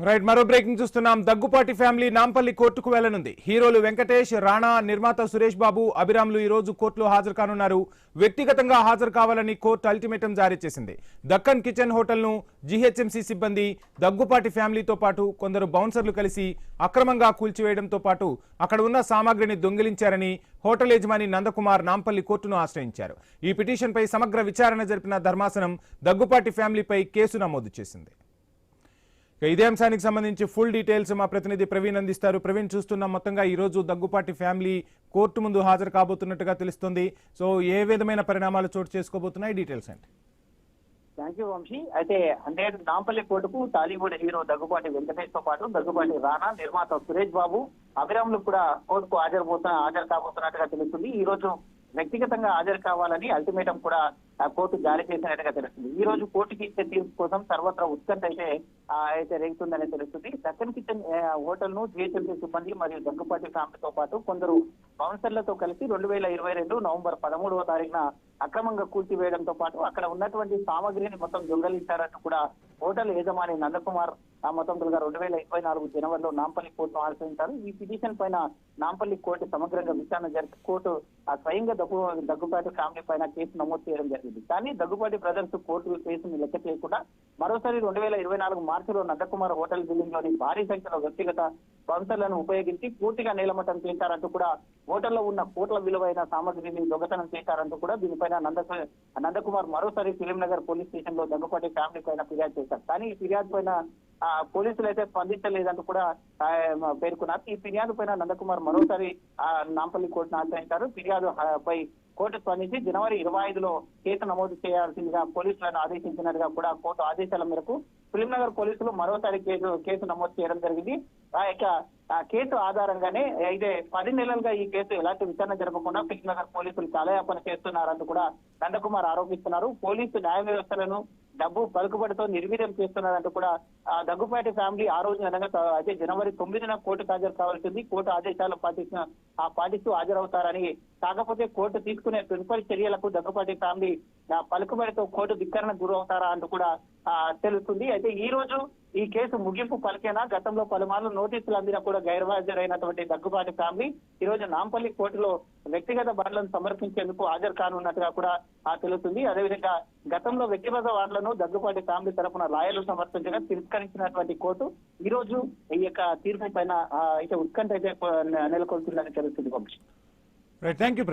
Right, మరో breaking చూస్తున్నాం. Daggubati family Nampally కోర్టుకు వెళ్లనుంది. హీరోలు వెంకటేష్, రాణా, నిర్మాత సురేష్ బాబు, అభిరామ్లు ఈ రోజు కోర్టులో హాజరు కానున్నారు. వ్యక్తిగతంగా హాజరు కావాలని కోర్టు అల్టిమేటం జారీ చేసింది. దక్కన్ కిచెన్ హోటల్ను జీహెచ్ఎంసీ సిబ్బంది, దగ్గుపాటి ఫ్యామిలీతో పాటు కొందరు బౌన్సర్లు కలిసి అక్రమంగా కూల్చివేయడంతో పాటు అక్కడ ఉన్న సామాగ్రిని దొంగిలించారని హోటల్ యజమాని నందకుమార్ నాంపల్లి కోర్టును ఆశ్రయించారు. ఈ పిటిషన్పై సమగ్ర విచారణ జరిపిన ధర్మాసనం దగ్గుపాటి ఫ్యామిలీపై కేసు నమోదు చేసింది. ఇదే అంశానికి సంబంధించి ఫుల్ డీటెయిల్స్ మా ప్రతినిధి ప్రవీణ్ అందిస్తారు. ప్రవీణ్, చూస్తున్నాం మొత్తంగా ఈ రోజు దగ్గుపాటి ఫ్యామిలీ కోర్టు ముందు హాజరు కాబోతున్నట్టుగా తెలుస్తుంది. సో ఏ విధమైన పరిణామాలు చోటు చేసుకోబోతున్నాయి, డీటెయిల్స్ అంటే? Thank you Vamsi. అయితే నాంపల్లి కోర్టుకు టాలీవుడ్ హీరో దగ్గుపాటి వెంకటేష్ తో పాటు దగ్గుపాటి రాణా, నిర్మాత సురేష్ బాబు, అభిరామ్లు కూడా కోర్టుకు హాజరు కాబోతున్నట్టుగా తెలుస్తుంది. ఈ రోజు వ్యక్తిగతంగా హాజరు కావాలని అల్టిమేటం కూడా కోర్టు జారీ చేసినట్టుగా తెలుస్తుంది. ఈ రోజు కోర్టుకి ఇచ్చే తీర్పు కోసం సర్వత్రా ఉత్కంఠ అయితే రేగుతుందని తెలుస్తుంది. దక్కన్ కిచెన్ హోటల్ ను జిహెచ్ఎంసీ సిబ్బంది మరియు దగ్గుపాటి ఫ్యామిలీతో పాటు కొందరు బౌన్సర్లతో కలిసి 2022 నవంబర్ 13వ తారీఖున అక్రమంగా కూల్చివేయడంతో పాటు అక్కడ ఉన్నటువంటి సామాగ్రిని మొత్తం దొంగలించారంటూ కూడా హోటల్ యజమాని నందకుమార్ మొత్తం 2024 జనవరిలో నాంపల్లి కోర్టును ఆశ్రయించారు. ఈ పిటిషన్ పైన నాంపల్లి కోర్టు సమగ్రంగా విచారణ జరిపి కోర్టు స్వయంగా దగ్గుపాటి ఫ్యామిలీ పైన కేసు నమోదు చేయడం జరిగింది. కానీ దగ్గుపాటి బ్రదర్స్ కోర్టు కేసును లెక్క చేయకుండా మరోసారి 2024 మార్చిలో నందకుమార్ హోటల్ బిల్డింగ్ లోని భారీ సంఖ్యలో వ్యక్తిగత స్పాన్సర్లను ఉపయోగించి పూర్తిగా నేలమట్టం చేశారంటూ కూడా హోటల్లో ఉన్న కోట్ల విలువైన సామగ్రిని దొంగతనం చేశారంటూ కూడా దీనిపైన నందకుమార్ మరోసారి ఫిలింనగర్ పోలీస్ స్టేషన్ లో దగ్గుపాటి ఫ్యామిలీ పైన ఫిర్యాదు చేశారు. కానీ ఈ ఫిర్యాదు పైన పోలీసులు అయితే స్పందించలేదంటూ కూడా పేర్కొన్నారు. ఈ ఫిర్యాదు పైన నందకుమార్ మరోసారి నాంపల్లి కోర్టును ఆశ్రయించారు. ఫిర్యాదు పై కోర్టు స్పందించి జనవరి 25లో కేసు నమోదు చేయాల్సిందిగా పోలీసులను ఆదేశించినట్టుగా కూడా కోర్టు ఆదేశాల మేరకు ఫిలింనగర్ పోలీసులు మరోసారి కేసు నమోదు చేయడం జరిగింది. ఆ యొక్క కేసు ఆధారంగానే అయితే 10 నెలలుగా ఈ కేసు ఎలాంటి విచారణ జరపకుండా ఫిలింనగర్ పోలీసులు కాలయాపన చేస్తున్నారంటూ కూడా నందకుమార్ ఆరోపిస్తున్నారు. పోలీసు న్యాయ వ్యవస్థలను డబ్బు పలుకుబడితో నిర్వీర్యం చేస్తున్నారంటూ కూడా దగ్గుపాటి ఫ్యామిలీ ఆ రోజు అనగా అయితే జనవరి 9న కోర్టుకు హాజరు కావాల్సింది. కోర్టు ఆదేశాలు పాటిస్తూ హాజరవుతారని, కాకపోతే కోర్టు తీసుకునే తదుపరి చర్యలకు దగ్గుపాటి ఫ్యామిలీ పలుకుబడితో కోర్టు ధిక్కరణ గురవుతారా అంటూ కూడా తెలుస్తుంది. అయితే ఈ రోజు ఈ కేసు ముగింపు పలికేనా? గతంలో పలుమార్లు నోటీసులు అందినా కూడా గైర్హాజరైనటువంటి దగ్గుపాటి ఫ్యామిలీ ఈ రోజు నాంపల్లి కోర్టులో వ్యక్తిగత బాండ్లను సమర్పించేందుకు హాజరు కానున్నట్టుగా కూడా తెలుస్తుంది. అదేవిధంగా గతంలో వ్యక్తిగత బాండ్లను దగ్గుపాటి ఫ్యామిలీ తరఫున లాయర్లు సమర్పించగా తిరస్కరించినటువంటి కోర్టు ఈ రోజు ఈ యొక్క తీర్పు పైన అయితే ఉత్కంఠ అయితే నెలకొల్తుందని తెలుస్తుంది. Right, thank you.